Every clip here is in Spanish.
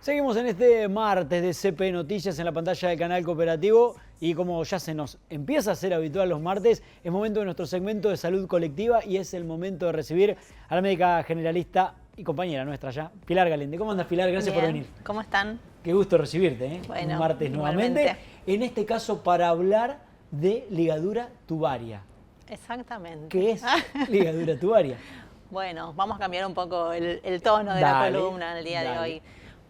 Seguimos en este martes de CP Noticias en la pantalla del canal Cooperativo y como ya se nos empieza a hacer habitual los martes, es momento de nuestro segmento de salud colectiva y es el momento de recibir a la médica generalista y compañera nuestra ya, Pilar Galende. ¿Cómo andas, Pilar? Gracias por venir. ¿Cómo están? Qué gusto recibirte, ¿eh? Bueno, un martes nuevamente. En este caso para hablar de ligadura tubaria. Exactamente. ¿Qué es ligadura tubaria? Bueno, vamos a cambiar un poco el tono de la columna en el día de hoy.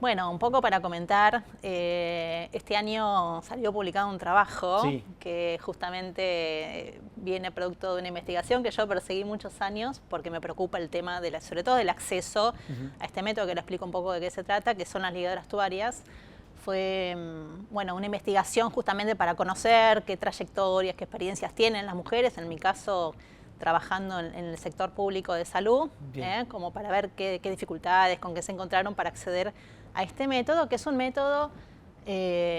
Bueno, un poco para comentar, este año salió publicado un trabajo que justamente viene producto de una investigación que yo perseguí muchos años porque me preocupa el tema, sobre todo del acceso a este método, que le explico un poco de qué se trata, que son las ligaduras tubarias. Fue bueno, una investigación justamente para conocer qué trayectorias, qué experiencias tienen las mujeres, en mi caso trabajando en el sector público de salud, como para ver qué dificultades, con qué se encontraron para acceder a este método, que es un método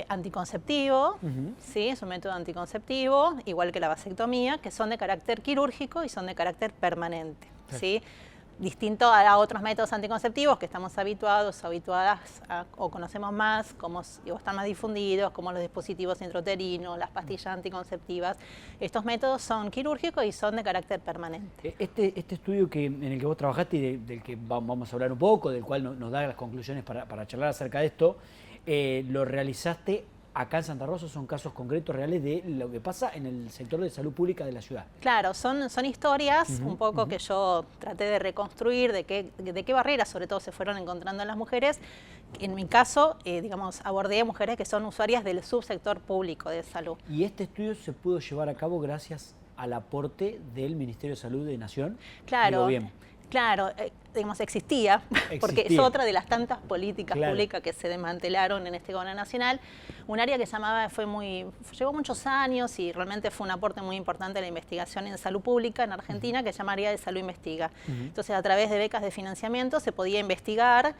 anticonceptivo, ¿sí? Es un método anticonceptivo, igual que la vasectomía, que son de carácter quirúrgico y son de carácter permanente, ¿sí? Distinto a otros métodos anticonceptivos que estamos habituados, habituadas o conocemos más, como están más difundidos, como los dispositivos intrauterinos, las pastillas anticonceptivas. Estos métodos son quirúrgicos y son de carácter permanente. Este estudio en el que vos trabajaste y del que vamos a hablar un poco, del cual nos da las conclusiones para charlar acerca de esto, lo realizaste acá en Santa Rosa. Son casos concretos reales de lo que pasa en el sector de salud pública de la ciudad. Claro, son historias un poco que yo traté de reconstruir, de qué barreras sobre todo se fueron encontrando en las mujeres. En mi caso, digamos, abordé a mujeres que son usuarias del subsector público de salud. ¿Y este estudio se pudo llevar a cabo gracias al aporte del Ministerio de Salud de Nación? Claro. Digo bien. Claro, digamos, existía, porque es otra de las tantas políticas públicas que se desmantelaron en este gobierno nacional. Un área que llevó muchos años y realmente fue un aporte muy importante a la investigación en salud pública en Argentina, que se llama Área de Salud Investiga. Entonces, a través de becas de financiamiento se podía investigar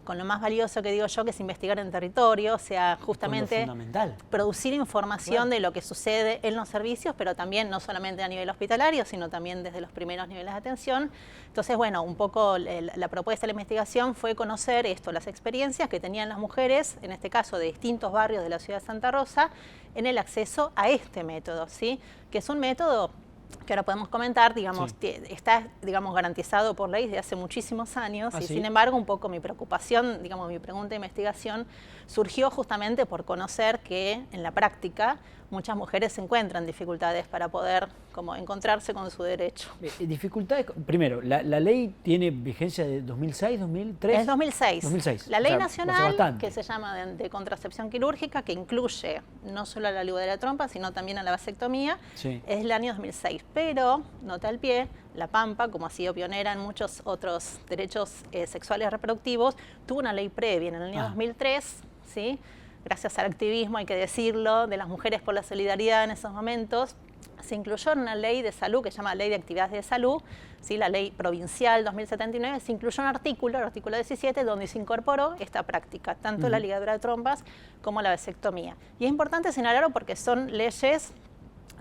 con lo más valioso que digo yo, que es investigar en territorio, o sea, justamente producir información de lo que sucede en los servicios, pero también no solamente a nivel hospitalario, sino también desde los primeros niveles de atención. Entonces, bueno, un poco la propuesta de la investigación fue conocer las experiencias que tenían las mujeres, en este caso de distintos barrios de la ciudad de Santa Rosa, en el acceso a este método, ¿sí? Que es un método que ahora podemos comentar, digamos, está, digamos, garantizado por ley desde hace muchísimos años y sin embargo un poco mi preocupación, digamos, mi pregunta de investigación surgió justamente por conocer que en la práctica muchas mujeres encuentran dificultades para poder como encontrarse con su derecho. Dificultades, primero, la ley tiene vigencia de 2006, 2003. Es 2006. 2006. La ley nacional, que se llama de contracepción quirúrgica, que incluye no solo a la ligadura de trompa, sino también a la vasectomía, es el año 2006. Pero, nota al pie, La Pampa, como ha sido pionera en muchos otros derechos sexuales reproductivos, tuvo una ley previa en el año 2003, ¿sí? Gracias al activismo, hay que decirlo, de las mujeres por la solidaridad en esos momentos, se incluyó en una ley de salud que se llama Ley de Actividades de Salud, ¿sí? La ley provincial 2079, se incluyó un artículo, el artículo 17, donde se incorporó esta práctica, tanto la ligadura de trompas como la vasectomía. Y es importante señalarlo porque son leyes,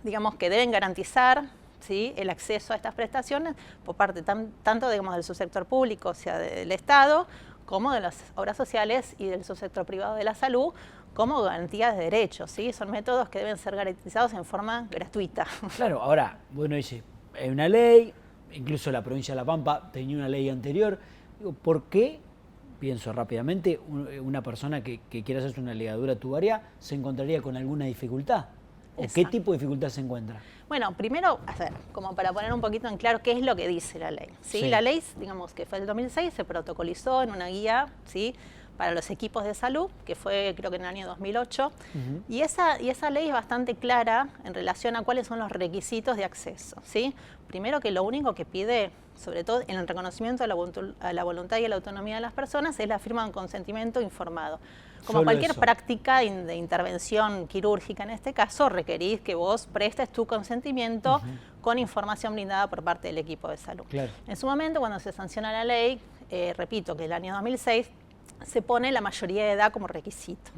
digamos, que deben garantizar, ¿sí?, el acceso a estas prestaciones por parte tanto, digamos, del subsector público, o sea, del Estado, como de las obras sociales y del subsector privado de la salud, como garantía de derechos, ¿sí? Son métodos que deben ser garantizados en forma gratuita. Claro, ahora, bueno, dice, hay una ley, incluso la provincia de La Pampa tenía una ley anterior. Digo, ¿por qué, pienso rápidamente, una persona que quiera hacerse una ligadura tubaria se encontraría con alguna dificultad? ¿O qué tipo de dificultad se encuentra? Bueno, primero, como para poner un poquito en claro qué es lo que dice la ley. ¿Sí? La ley, digamos, que fue del 2006, se protocolizó en una guía, ¿sí?, para los equipos de salud, que fue creo que en el año 2008, y esa ley es bastante clara en relación a cuáles son los requisitos de acceso, ¿sí? Primero, que lo único que pide, sobre todo en el reconocimiento a la voluntad y a la autonomía de las personas, es la firma de un consentimiento informado. Como cualquier práctica de intervención quirúrgica en este caso, requerís que vos prestes tu consentimiento con información blindada por parte del equipo de salud. En su momento, cuando se sanciona la ley, repito que el año 2006, se pone la mayoría de edad como requisito.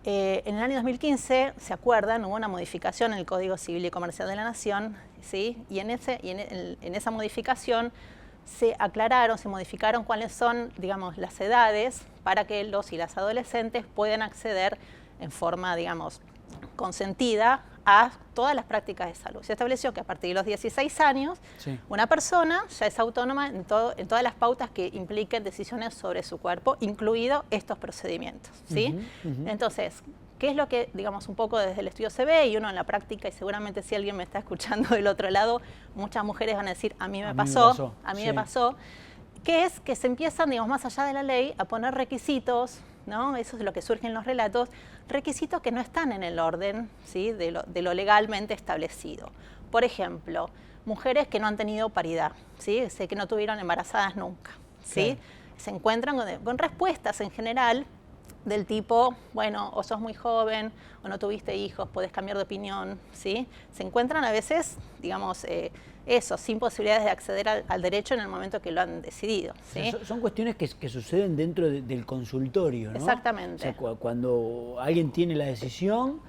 En el año 2015, ¿se acuerdan? Hubo una modificación en el Código Civil y Comercial de la Nación, ¿sí? Y en esa modificación se aclararon, se modificaron cuáles son, digamos, las edades para que los y las adolescentes puedan acceder en forma, digamos, consentida a todas las prácticas de salud. Se estableció que a partir de los 16 años, una persona ya es autónoma en todas las pautas que impliquen decisiones sobre su cuerpo, incluidos estos procedimientos, ¿sí? Entonces, ¿qué es lo que, digamos, un poco desde el estudio se ve y uno en la práctica, y seguramente si alguien me está escuchando del otro lado, muchas mujeres van a decir, a mí me pasó, que es que se empiezan, digamos, más allá de la ley, a poner requisitos, ¿no? Eso es lo que surge en los relatos, requisitos que no están en el orden, ¿sí? de lo legalmente establecido. Por ejemplo, mujeres que no han tenido paridad, ¿sí? Que no tuvieron embarazadas nunca, ¿sí? Claro. Se encuentran con respuestas en general del tipo, bueno, o sos muy joven, o no tuviste hijos, podés cambiar de opinión, ¿sí? Se encuentran a veces, digamos, sin posibilidades de acceder al derecho en el momento que lo han decidido, ¿sí? Son cuestiones que suceden dentro del consultorio, ¿no? Exactamente. O sea, cuando alguien tiene la decisión,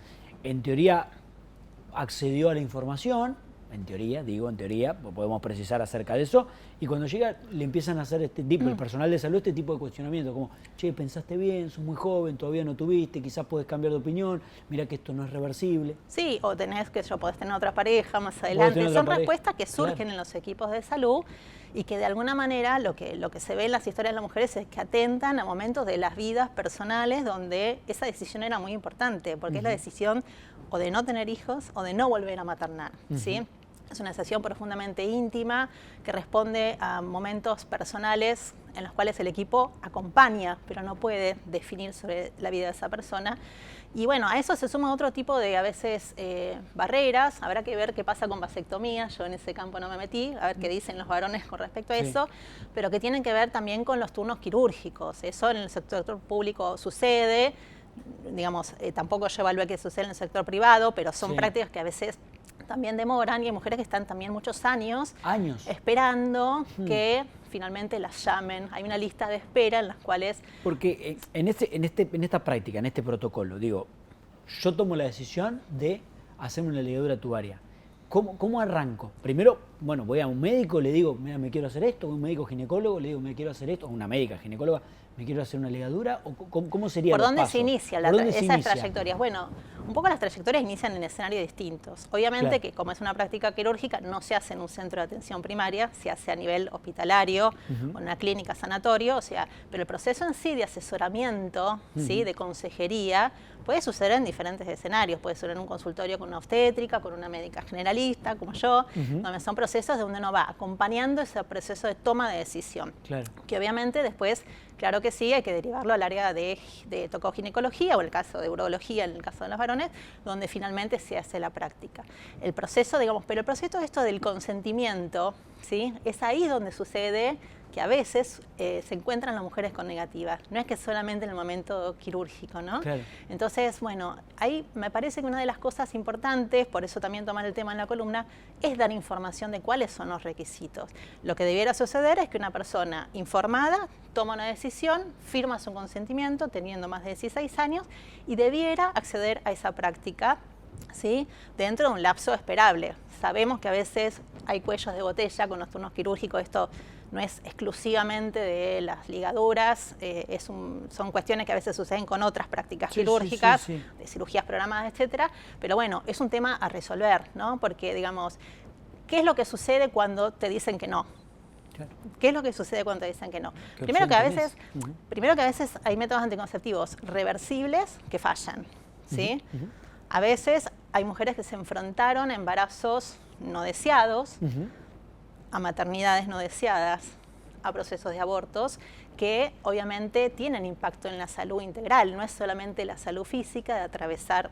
en teoría accedió a la información, en teoría, podemos precisar acerca de eso, y cuando llega le empiezan a hacer el personal de salud, este tipo de cuestionamiento, como, che, pensaste bien, sos muy joven, todavía no tuviste, quizás podés cambiar de opinión, mira que esto no es reversible. Sí, o podés tener otra pareja más adelante. Son respuestas que surgen en los equipos de salud y que de alguna manera lo que se ve en las historias de las mujeres es que atentan a momentos de las vidas personales donde esa decisión era muy importante, porque es la decisión o de no tener hijos o de no volver a maternar, ¿sí? Es una decisión profundamente íntima que responde a momentos personales en los cuales el equipo acompaña, pero no puede definir sobre la vida de esa persona. Y bueno, a eso se suma otro tipo de, a veces, barreras. Habrá que ver qué pasa con vasectomía. Yo en ese campo no me metí, a ver qué dicen los varones con respecto a eso, pero que tienen que ver también con los turnos quirúrgicos. Eso en el sector público sucede. Digamos, tampoco yo evalué que sucede en el sector privado, pero son prácticas que a veces también demoran, y hay mujeres que están también muchos años esperando que finalmente las llamen. Hay una lista de espera en las cuales... Porque en esta práctica, en este protocolo, digo, yo tomo la decisión de hacerme una ligadura tubaria. ¿Cómo arranco? Primero, bueno, voy a un médico, le digo, mira, me quiero hacer esto, un médico ginecólogo, le digo, me quiero hacer esto, o una médica ginecóloga, me quiero hacer una ligadura, o ¿cómo sería ¿Por dónde pasos? se inicia esas trayectorias? Bueno, un poco las trayectorias inician en escenarios distintos. Obviamente que como es una práctica quirúrgica, no se hace en un centro de atención primaria, se hace a nivel hospitalario, o en una clínica sanatorio, o sea, pero el proceso en sí de asesoramiento, ¿sí? De consejería, puede suceder en diferentes escenarios. Puede ser en un consultorio con una obstétrica, con una médica generalista, como yo, donde son procesos donde uno va acompañando ese proceso de toma de decisión. Claro. Que obviamente después, claro que sí, hay que derivarlo al área de tocoginecología, o en el caso de urología, en el caso de los varones, donde finalmente se hace la práctica. El proceso, digamos, pero el proceso esto del consentimiento, ¿sí? Es ahí donde sucede que a veces se encuentran las mujeres con negativas. No es que solamente en el momento quirúrgico, ¿no? Claro. Entonces, bueno, ahí me parece que una de las cosas importantes, por eso también tomar el tema en la columna, es dar información de cuáles son los requisitos. Lo que debiera suceder es que una persona informada toma una decisión, firma su consentimiento, teniendo más de 16 años, y debiera acceder a esa práctica, ¿sí? Dentro de un lapso esperable. Sabemos que a veces hay cuellos de botella con los turnos quirúrgicos. Esto no es exclusivamente de las ligaduras, son cuestiones que a veces suceden con otras prácticas quirúrgicas, de cirugías programadas, etcétera. Pero bueno, es un tema a resolver, ¿no? Porque, digamos, ¿qué es lo que sucede cuando te dicen que no? Claro. ¿Qué es lo que sucede cuando te dicen que no? Primero que a veces hay métodos anticonceptivos reversibles que fallan, ¿sí? A veces hay mujeres que se enfrentaron a embarazos no deseados, a maternidades no deseadas, a procesos de abortos que obviamente tienen impacto en la salud integral. No es solamente la salud física de atravesar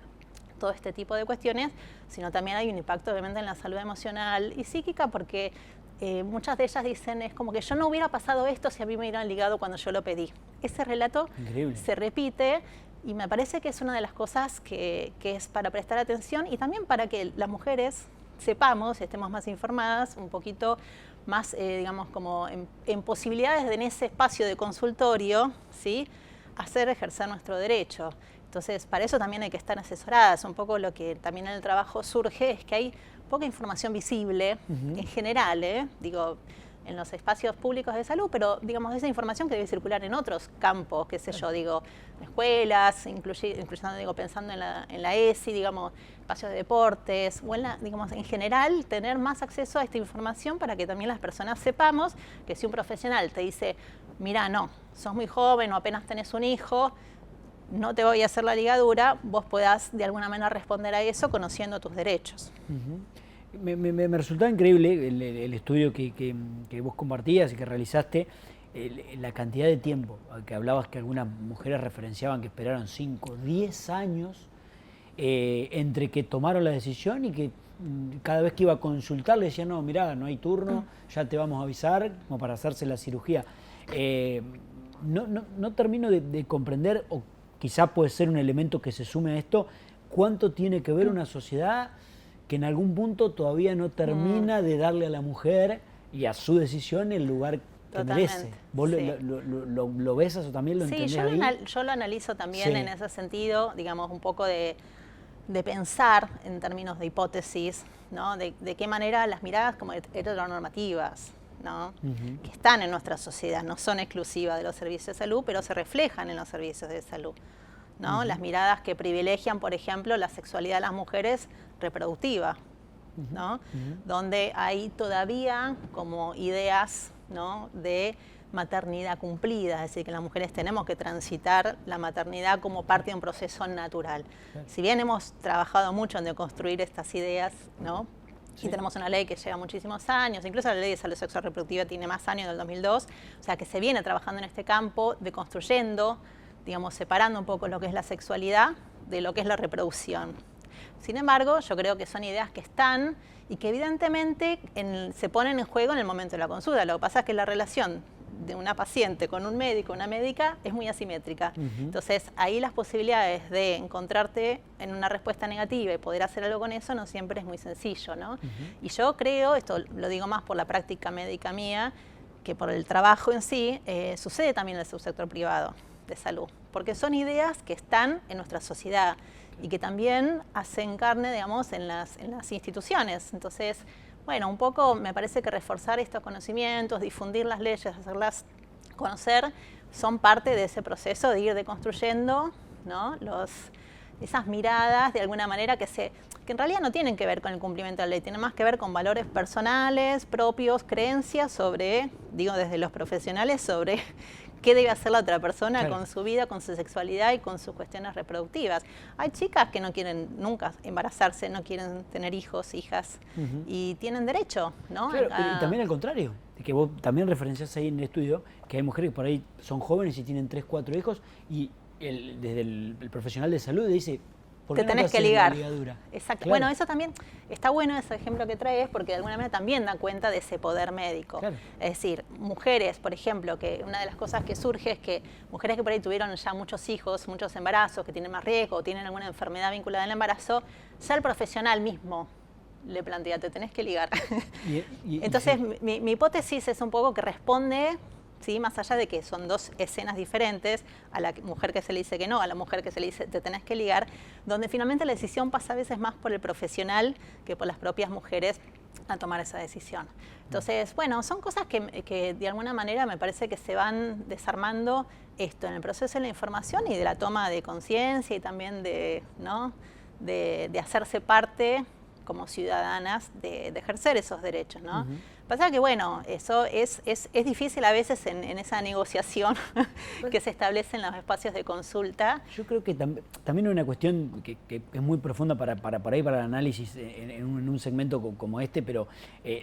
todo este tipo de cuestiones, sino también hay un impacto obviamente en la salud emocional y psíquica, porque muchas de ellas dicen, es como que yo no hubiera pasado esto si a mí me hubieran ligado cuando yo lo pedí. Ese relato se repite, y me parece que es una de las cosas que es para prestar atención, y también para que las mujeres sepamos, estemos más informadas, un poquito más, digamos, como en posibilidades en ese espacio de consultorio, ¿sí? Ejercer nuestro derecho. Entonces, para eso también hay que estar asesoradas. Un poco lo que también en el trabajo surge es que hay poca información visible, en general, digo, en los espacios públicos de salud, pero digamos esa información que debe circular en otros campos, qué sé yo, digo, escuelas, incluyendo, digo, pensando en la ESI, digamos, espacios de deportes, o digamos, en general, tener más acceso a esta información para que también las personas sepamos que si un profesional te dice, mira, no, sos muy joven o apenas tenés un hijo, no te voy a hacer la ligadura, vos puedas de alguna manera responder a eso conociendo tus derechos. Me resultaba increíble el estudio que vos compartías y que realizaste, la cantidad de tiempo que hablabas, que algunas mujeres referenciaban que esperaron 5, 10 años entre que tomaron la decisión y que cada vez que iba a consultar le decían, no, mirá, no hay turno, ya te vamos a avisar, como para hacerse la cirugía. No termino de comprender, o quizá puede ser un elemento que se sume a esto, cuánto tiene que ver una sociedad que en algún punto todavía no termina de darle a la mujer y a su decisión el lugar que merece. ¿Vos sí. lo ves eso también? ¿Lo entendés ahí? Yo lo analizo también en ese sentido, digamos, un poco de pensar en términos de hipótesis, ¿no? De qué manera las miradas como heteronormativas, ¿no? Que están en nuestra sociedad, no son exclusivas de los servicios de salud, pero se reflejan en los servicios de salud, ¿no? Las miradas que privilegian, por ejemplo, la sexualidad de las mujeres reproductiva, ¿no? Donde hay todavía como ideas, ¿no? de maternidad cumplida, es decir, que las mujeres tenemos que transitar la maternidad como parte de un proceso natural. Si bien hemos trabajado mucho en deconstruir estas ideas, ¿no? Y tenemos una ley que lleva muchísimos años, incluso la ley de salud sexual reproductiva tiene más años, del 2002, o sea que se viene trabajando en este campo, deconstruyendo, digamos, separando un poco lo que es la sexualidad de lo que es la reproducción. Sin embargo, yo creo que son ideas que están y que evidentemente se ponen en juego en el momento de la consulta. Lo que pasa es que la relación de una paciente con un médico, una médica, es muy asimétrica. Entonces, ahí las posibilidades de encontrarte en una respuesta negativa y poder hacer algo con eso no siempre es muy sencillo, ¿no? Y yo creo, esto lo digo más por la práctica médica mía, que por el trabajo en sí, sucede también en el subsector privado de salud, porque son ideas que están en nuestra sociedad y que también hacen carne, digamos, en las instituciones. Entonces, bueno, un poco me parece que reforzar estos conocimientos, difundir las leyes, hacerlas conocer, son parte de ese proceso de ir deconstruyendo, ¿no? Esas miradas, de alguna manera, que en realidad no tienen que ver con el cumplimiento de la ley, tienen más que ver con valores personales, propios, creencias sobre, digo desde los profesionales, sobre qué debe hacer la otra persona con su vida, con su sexualidad y con sus cuestiones reproductivas. Hay chicas que no quieren nunca embarazarse, no quieren tener hijos, hijas, y tienen derecho, ¿no? Claro, y también al contrario, que vos también referenciás ahí en el estudio, que hay mujeres que por ahí son jóvenes y tienen 3, 4 hijos, y desde el profesional de salud dice, ¿por qué te tenés que ligar? Exacto. Claro. Bueno, eso también está bueno, ese ejemplo que traes, porque de alguna manera también da cuenta de ese poder médico. Claro. Es decir, mujeres, por ejemplo, que una de las cosas que surge es que mujeres que por ahí tuvieron ya muchos hijos, muchos embarazos, que tienen más riesgo o tienen alguna enfermedad vinculada al embarazo, ya el profesional mismo le plantea, te tenés que ligar. Entonces, mi hipótesis es un poco que responde, ¿sí? Más allá de que son dos escenas diferentes, a la mujer que se le dice que no, a la mujer que se le dice te tenés que ligar, donde finalmente la decisión pasa a veces más por el profesional que por las propias mujeres a tomar esa decisión. Entonces, bueno, son cosas que de alguna manera me parece que se van desarmando esto en el proceso de la información y de la toma de conciencia y también de hacerse parte como ciudadanas de ejercer esos derechos, ¿no? Pasa que, bueno, eso es difícil a veces en esa negociación que se establece en los espacios de consulta. Yo creo que también hay una cuestión que es muy profunda para el análisis en un segmento como este, pero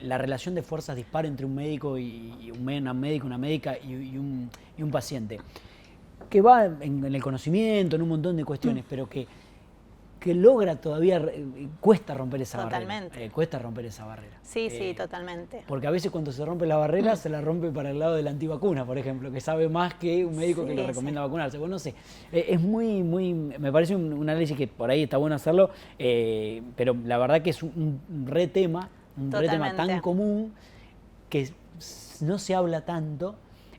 la relación de fuerzas dispar entre un médico y una médica y un paciente, que va en el conocimiento, en un montón de cuestiones, pero que logra todavía, cuesta romper esa barrera. Cuesta romper esa barrera. Sí, sí, totalmente. Porque a veces cuando se rompe la barrera, se la rompe para el lado de la antivacuna, por ejemplo, que sabe más que un médico que le recomienda vacunarse. Bueno, no sé, es me parece un análisis que por ahí está bueno hacerlo, pero la verdad que es un re tema tan común que no se habla tanto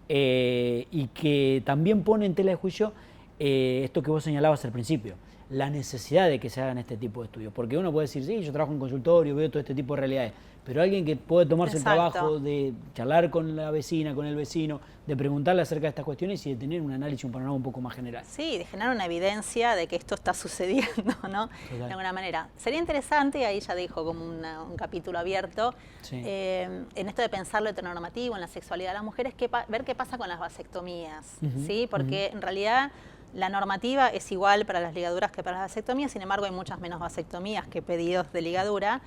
y que también pone en tela de juicio esto que vos señalabas al principio. la necesidad de que se hagan este tipo de estudios. Porque uno puede decir, sí, yo trabajo en consultorio, veo todo este tipo de realidades, pero alguien que puede tomarse Exacto. el trabajo de charlar con la vecina, con el vecino, de preguntarle acerca de estas cuestiones y de tener un análisis, un panorama un poco más general. Sí, de generar una evidencia de que esto está sucediendo, ¿no? Total. De alguna manera. Sería interesante, ahí ya dijo como un capítulo abierto, Sí. en esto de pensar lo heteronormativo, en la sexualidad de las mujeres, ver qué pasa con las vasectomías, Ujú, ¿sí? Porque en realidad la normativa es igual para las ligaduras que para las vasectomías, sin embargo hay muchas menos vasectomías que pedidos de ligadura.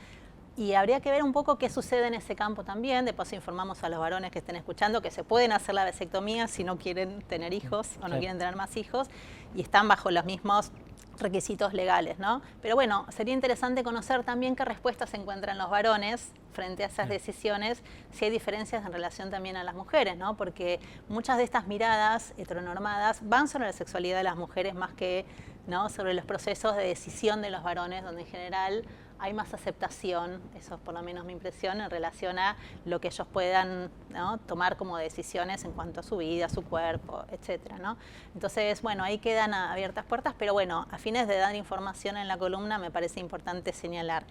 Y habría que ver un poco qué sucede en ese campo también. De paso informamos a los varones que estén escuchando que se pueden hacer la vasectomía si no quieren tener hijos o no quieren tener más hijos y están bajo los mismos requisitos legales, ¿no? Pero bueno, sería interesante conocer también qué respuestas se encuentran los varones frente a esas decisiones, si hay diferencias en relación también a las mujeres, ¿no? Porque muchas de estas miradas heteronormadas van sobre la sexualidad de las mujeres más que, ¿no?, sobre los procesos de decisión de los varones, donde en general hay más aceptación, eso es por lo menos mi impresión, en relación a lo que ellos puedan, ¿no?, tomar como decisiones en cuanto a su vida, su cuerpo, etcétera, ¿no? Entonces, bueno, ahí quedan abiertas puertas, pero bueno, a fines de dar información en la columna me parece importante señalar.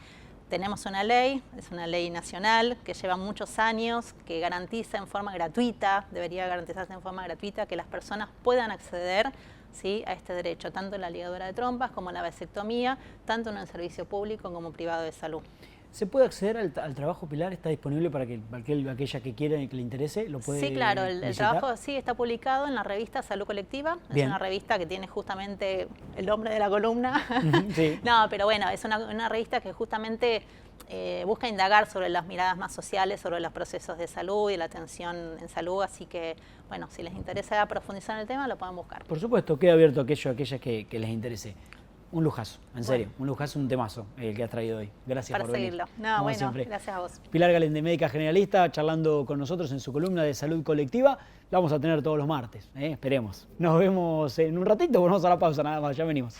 Tenemos una ley, es una ley nacional que lleva muchos años, que garantiza en forma gratuita, debería garantizarse en forma gratuita, que las personas puedan acceder, ¿sí?, a este derecho, tanto en la ligadura de trompas como en la vasectomía, tanto en el servicio público como privado de salud. ¿Se puede acceder al trabajo, Pilar? ¿Está disponible para que aquella que quiera y que le interese lo puede Sí, claro, el visitar? trabajo sí está publicado en la revista Salud Colectiva. Bien. Es una revista que tiene justamente el nombre de la columna. Sí. No, pero bueno, es una revista que justamente busca indagar sobre las miradas más sociales, sobre los procesos de salud y la atención en salud, así que, bueno, si les interesa profundizar en el tema, lo pueden buscar. Por supuesto, queda abierto a aquellas que les interese. Un lujazo, en serio, un lujazo, un temazo el que has traído hoy. Gracias Para por venir. seguirlo. No, Como bueno, siempre. gracias a vos. Pilar Galende, médica generalista, charlando con nosotros en su columna de Salud Colectiva. La vamos a tener todos los martes, esperemos. Nos vemos en un ratito, volvemos a la pausa, nada más, ya venimos.